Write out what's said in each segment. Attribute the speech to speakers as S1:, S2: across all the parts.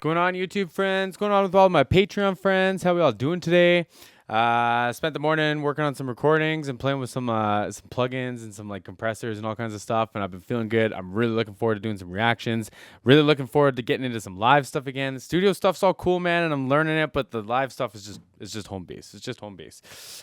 S1: going on, YouTube friends? What's going on with all my Patreon friends? How we all doing today? Spent the morning working on some recordings and playing with some plugins and some like compressors and all kinds of stuff, and I've been feeling good. I'm really looking forward to doing some reactions. Really looking forward to getting into some live stuff again. The studio stuff's all cool, man, and I'm learning it, but the live stuff is just home base. It's just home base.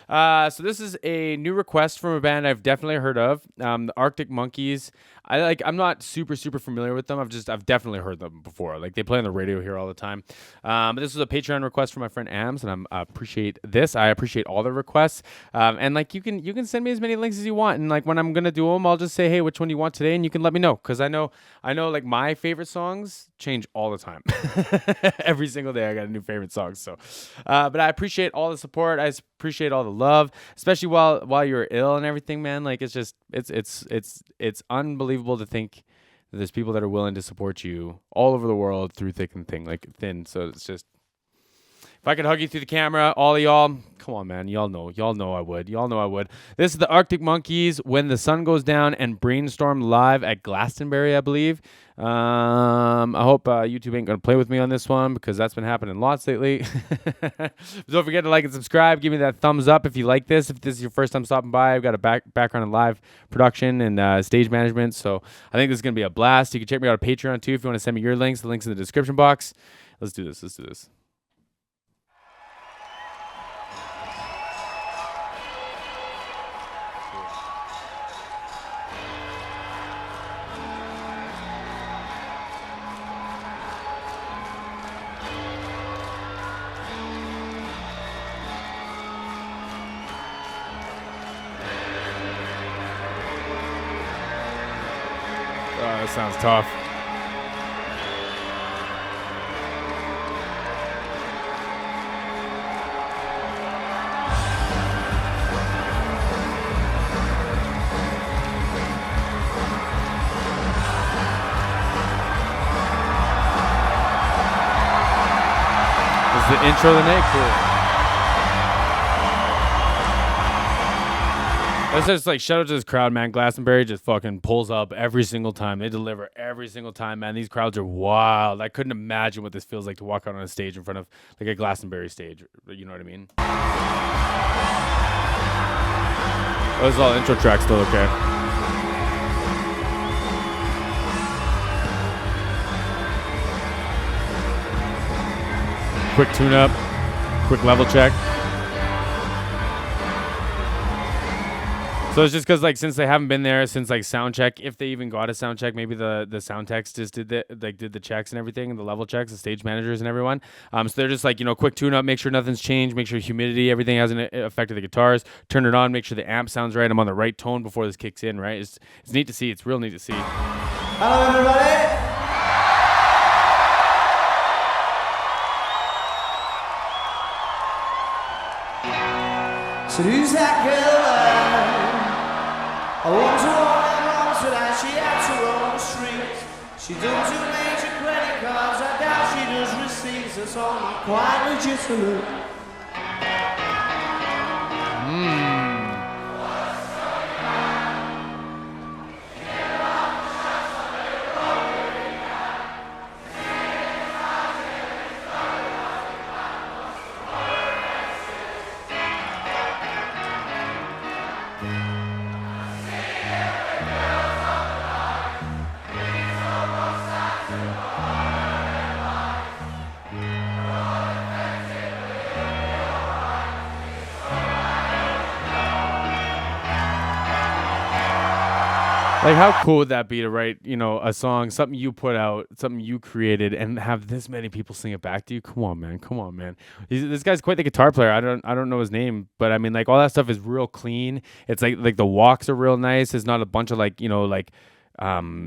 S1: So this is a new request from a band I've definitely heard of, the Arctic Monkeys. I'm not super familiar with them. I've definitely heard them before. Like they play on the radio here all the time. But this was a Patreon request from my friend Ams, and I appreciate this. I appreciate all the requests. And like you can send me as many links as you want. And like when I'm gonna do them, I'll just say, hey, which one do you want today, and you can let me know, because I know like my favorite songs change all the time. Every single day I got a new favorite song. So, but I appreciate all the support. I appreciate all the love, especially while you're ill and everything, man. Like it's unbelievable to think that there's people that are willing to support you all over the world through thick and thin. So it's just, if I could hug you through the camera, all of y'all, come on, man. Y'all know I would. This is the Arctic Monkeys, When the Sun Goes Down, and Brainstorm live at Glastonbury, I believe. I hope YouTube ain't going to play with me on this one, because that's been happening lots lately. Don't forget to like and subscribe. Give me that thumbs up if you like this. If this is your first time stopping by, I've got a background in live production and stage management. So I think this is going to be a blast. You can check me out on Patreon too if you want to send me your links. The link's in the description box. Let's do this. Oh, that sounds tough. This is the intro of the night. Cool. That's just like, shout out to this crowd, man. Glastonbury just fucking pulls up every single time. They deliver every single time, man. These crowds are wild. I couldn't imagine what this feels like to walk out on a stage in front of like a Glastonbury stage. You know what I mean? Oh, this is all intro track still, okay. Quick tune-up, quick level check. So it's just because, like, since they haven't been there since like sound check, if they even got a sound check, maybe the sound techs just did the checks and everything, and the level checks, the stage managers and everyone. So they're just like, quick tune up, make sure nothing's changed, make sure humidity, everything hasn't affected the guitars. Turn it on, make sure the amp sounds right. I'm on the right tone before this kicks in, right? It's neat to see. It's real neat to see.
S2: Hello, everybody. So who's that girl? I want to walk along so that she had to roam the streets. She don't do major credit cards, I doubt she does receipts. That's all not quite legitimate.
S1: Like, how cool would that be to write, a song, something you put out, something you created, and have this many people sing it back to you? Come on, man. This guy's quite the guitar player. I don't know his name, but I mean, like, all that stuff is real clean. It's like the walks are real nice. There's not a bunch of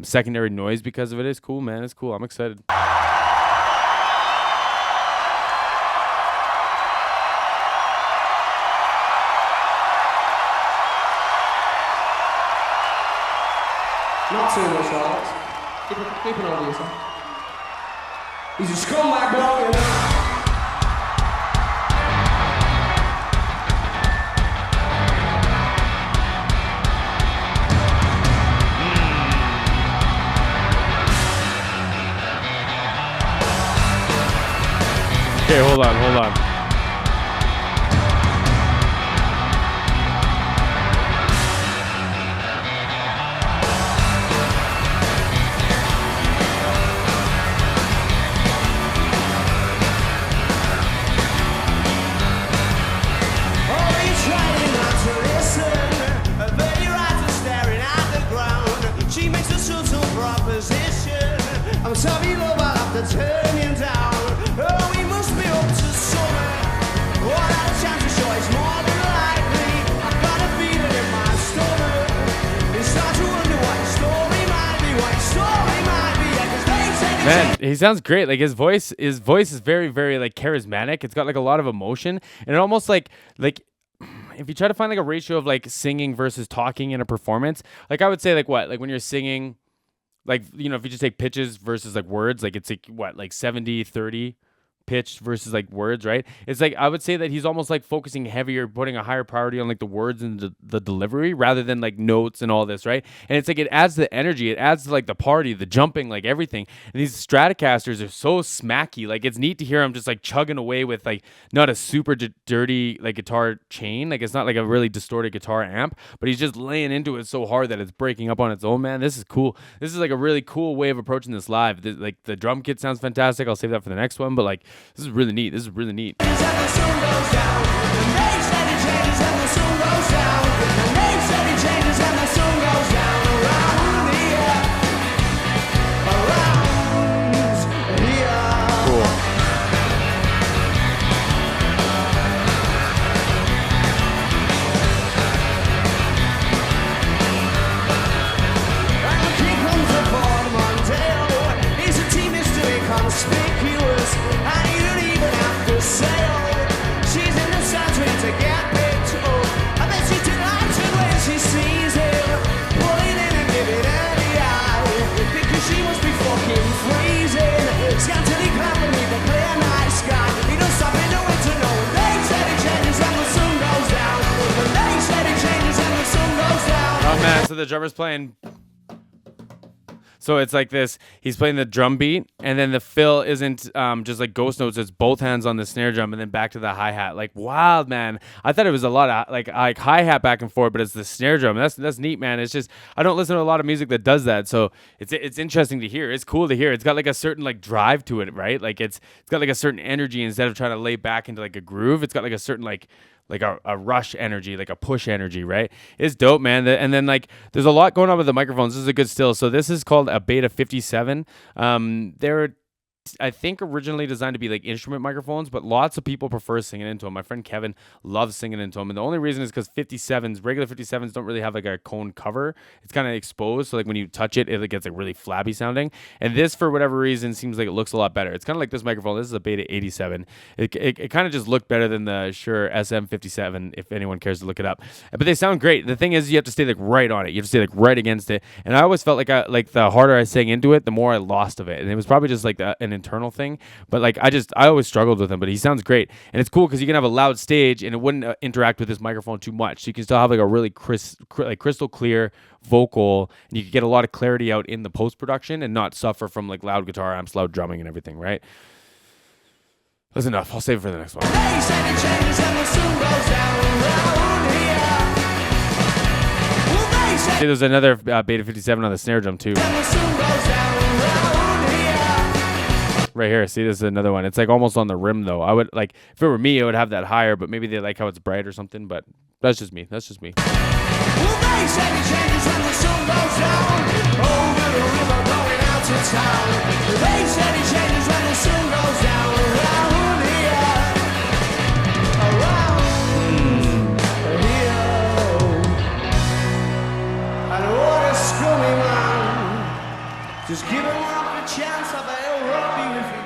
S1: secondary noise because of it. It's cool, man. It's cool. I'm excited.
S2: Not too much, Alex. Keep it over yourself. He's a scumbag dog, you know.
S1: Okay, hold on.
S2: I'm sorry, love, I'll have to turn you down. Oh, we must be up to something. What a chance to show it's more than likely. I've got a feeling in my stomach. You start to wonder what your story might be, Yeah, 'cause they say
S1: Man, he sounds great. Like his voice is very, very like charismatic. It's got like a lot of emotion, and it almost like if you try to find like a ratio of like singing versus talking in a performance, like I would say like when you're singing, like, you know, if you just take pitches versus like words, like it's like what, like 70-30 pitch versus like words, right? It's like I would say that he's almost like focusing heavier, putting a higher priority on like the words and the delivery rather than like notes and all this, right? And it's like it adds to the energy, it adds to like the party, the jumping, like everything. And these Stratocasters are so smacky. Like it's neat to hear him just like chugging away with like not a super dirty like guitar chain, like it's not like a really distorted guitar amp, but he's just laying into it so hard that it's breaking up on its own. Man, this is cool. This is like a really cool way of approaching this live. Like the drum kit sounds fantastic. I'll save that for the next one, but like this is really neat.
S2: Conspicuous, and you don't even have to sail. She's in the center to get picked up. I bet she's delighted when she sees him, pulling in and giving her the eye, because she must be fucking freezing. Scantily clad beneath the clear night sky. He don't stop in the winter, no. They said it changes when the sun goes down. They said it changes when the sun goes down.
S1: Oh man, so the drummer's playing. So it's like this, he's playing the drum beat, and then the fill isn't just like ghost notes, it's both hands on the snare drum, and then back to the hi-hat. Like, wild, man. I thought it was a lot of like hi-hat back and forth, but it's the snare drum. That's neat, man. It's just, I don't listen to a lot of music that does that, so it's interesting to hear. It's cool to hear. It's got like a certain like drive to it, right? Like it's got like a certain energy instead of trying to lay back into like a groove. It's got like a certain like a rush energy, like a push energy, right? It's dope, man. And then like there's a lot going on with the microphones. This is a good still. So this is called a Beta 57. They're I think originally designed to be like instrument microphones, but lots of people prefer singing into them. My friend Kevin loves singing into them, and the only reason is because regular 57s don't really have like a cone cover. It's kind of exposed, so like when you touch it, it gets like really flabby sounding. And this, for whatever reason, seems like it looks a lot better. It's kind of like this microphone. This is a Beta 87. It kind of just looked better than the Shure SM57, if anyone cares to look it up. But they sound great. The thing is, you have to stay like right on it. You have to stay like right against it. And I always felt like the harder I sang into it, the more I lost of it. And it was probably just like an internal thing, but like I always struggled with him, but he sounds great. And it's cool because you can have a loud stage and it wouldn't interact with this microphone too much, so you can still have like a really crystal clear vocal, and you can get a lot of clarity out in the post-production and not suffer from like loud guitar amps, loud drumming and everything, right? That's enough. I'll save it for the next one. See, there's another Beta 57 on the snare drum too. Right here, see, this is another one. It's like almost on the rim though. I would like, if it were me, I would have that higher, but maybe they like how it's bright or something, but that's just me.
S2: Well, they said it changes when the sun goes down. Over the river going out to town. They said it changes when the sun goes down. Around here. And what a scummy man. Just give him half a chance, I bet he'll rob you if he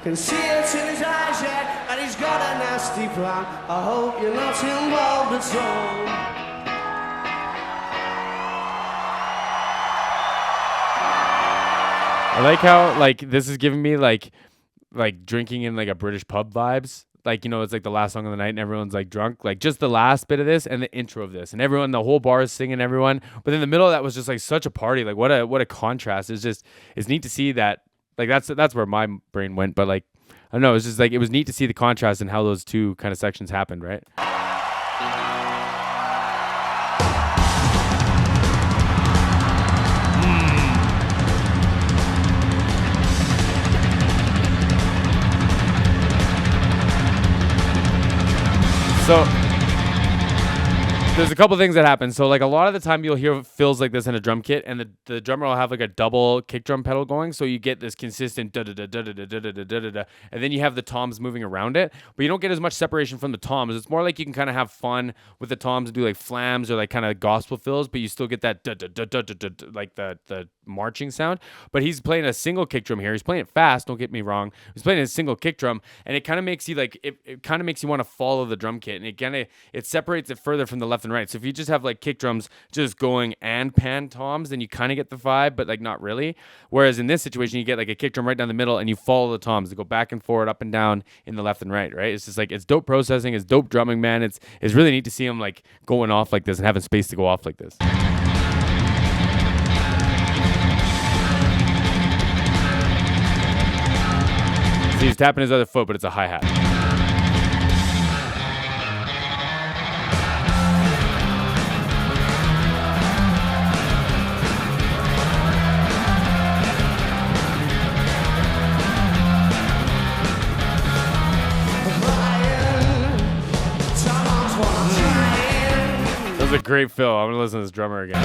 S2: can see it in his eyes yet, and he's got a nasty plan. I hope you're not involved at all.
S1: I like how like this is giving me like drinking in like a British pub vibes. Like, you know, it's like the last song of the night and everyone's like drunk. Like just the last bit of this and the intro of this, and everyone, the whole bar is singing, everyone. But in the middle of that was just like such a party. Like what a contrast. It's neat to see that. Like that's where my brain went. But like I don't know. It was just like, it was neat to see the contrast and how those two kind of sections happened, right? So there's a couple things that happen. So like a lot of the time you'll hear fills like this in a drum kit, and the drummer will have like a double kick drum pedal going, so you get this consistent da da da da da da da da da da, and then you have the toms moving around it, but you don't get as much separation from the toms. It's more like you can kind of have fun with the toms and do like flams or like kind of gospel fills, but you still get that da da da da da da, like the marching sound. But he's playing a single kick drum here. He's playing it fast, don't get me wrong. He's playing a single kick drum, and it kind of makes you like it kind of makes you want to follow the drum kit, and it separates it further from the left and right. So if you just have like kick drums just going and pan toms, then you kind of get the vibe, but like not really. Whereas in this situation, you get like a kick drum right down the middle, and you follow the toms to go back and forward, up and down in the left and right. Right? It's just like, it's dope processing, it's dope drumming, man. It's really neat to see him like going off like this and having space to go off like this. See, he's tapping his other foot, but it's a hi-hat. That was a great fill. I'm going to listen to this drummer again.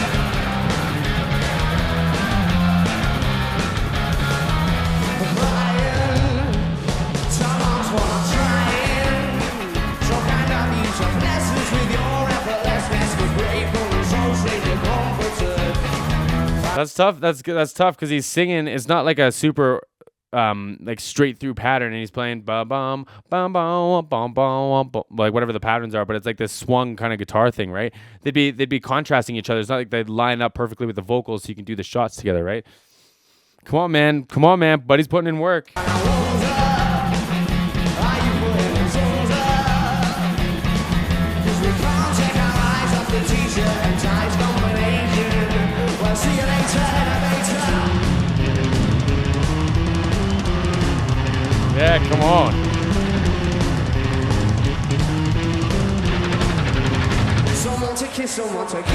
S1: That's tough. That's tough because he's singing. It's not like a super like straight through pattern, and he's playing bum bum bum bum bum bum like whatever the patterns are, but it's like this swung kind of guitar thing, right? They'd be contrasting each other. It's not like they'd line up perfectly with the vocals so you can do the shots together, right? Come on, man. Buddy's putting in work. Yeah, come on. Someone to kiss, someone to kill you.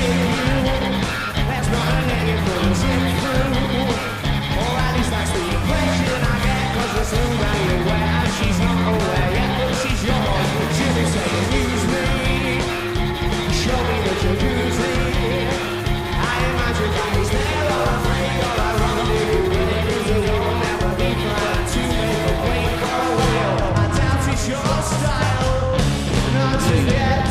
S1: That's not a name for the slip through. Or at least that's the impression I get, 'cause the soon that you're aware, she's not aware yet, but she's yours. She'll be saying, use me. Show me that you use me. I imagine that he's there or afraid or around you. But it is a you'll never be glad to make a break or a will. I doubt it's your style not to get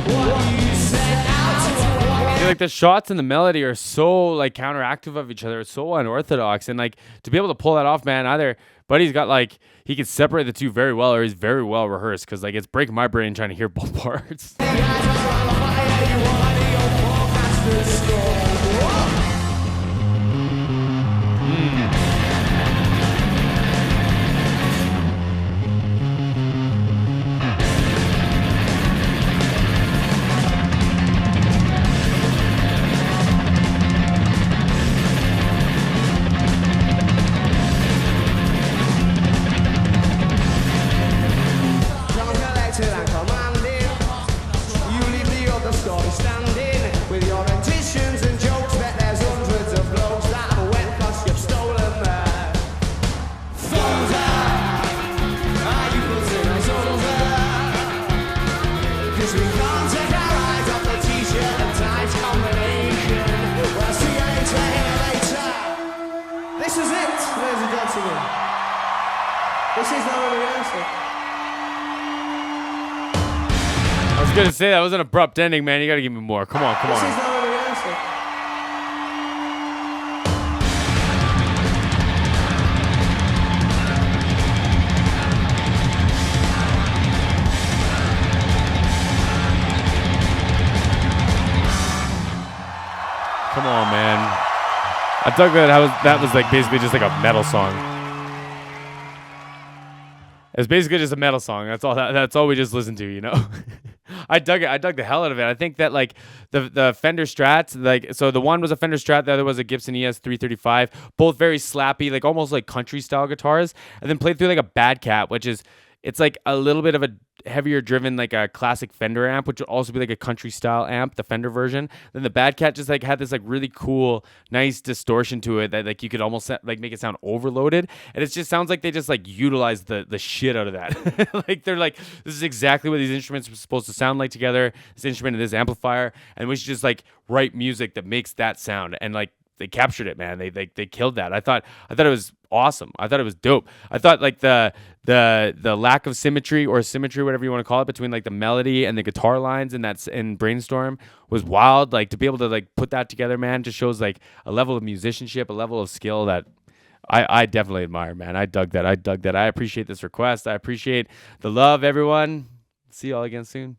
S1: what you set out to. Like the shots and the melody are so like counteractive of each other. It's so unorthodox, and like to be able to pull that off, man. Either Buddy's got like he can separate the two very well, or he's very well rehearsed. Because like it's breaking my brain trying to hear both parts. I was gonna say that was an abrupt ending, man. You gotta give me more. Come on. Come on, man. I dug that was like basically just like a metal song. It's basically just a metal song. That's all we just listened to, you know. I dug it. I dug the hell out of it. I think that like the Fender Strats, like so the one was a Fender Strat, the other was a Gibson ES 335, both very slappy, like almost like country style guitars, and then played through like a Bad Cat, which is it's like a little bit of a heavier driven, like a classic Fender amp, which would also be like a country style amp, the Fender version. Then the Bad Cat just like had this like really cool, nice distortion to it that like you could almost like make it sound overloaded. And it just sounds like they just like utilized the shit out of that. Like they're like, this is exactly what these instruments were supposed to sound like together. This instrument and this amplifier, and we should just like write music that makes that sound. And like they captured it, man. They killed that. I thought it was awesome. I thought it was dope. I thought like the lack of symmetry or symmetry, whatever you want to call it, between like the melody and the guitar lines in Brainstorm was wild. Like to be able to like put that together, man, just shows like a level of musicianship, a level of skill that I definitely admire, man. I dug that. I appreciate this request. I appreciate the love, everyone. See y'all again soon.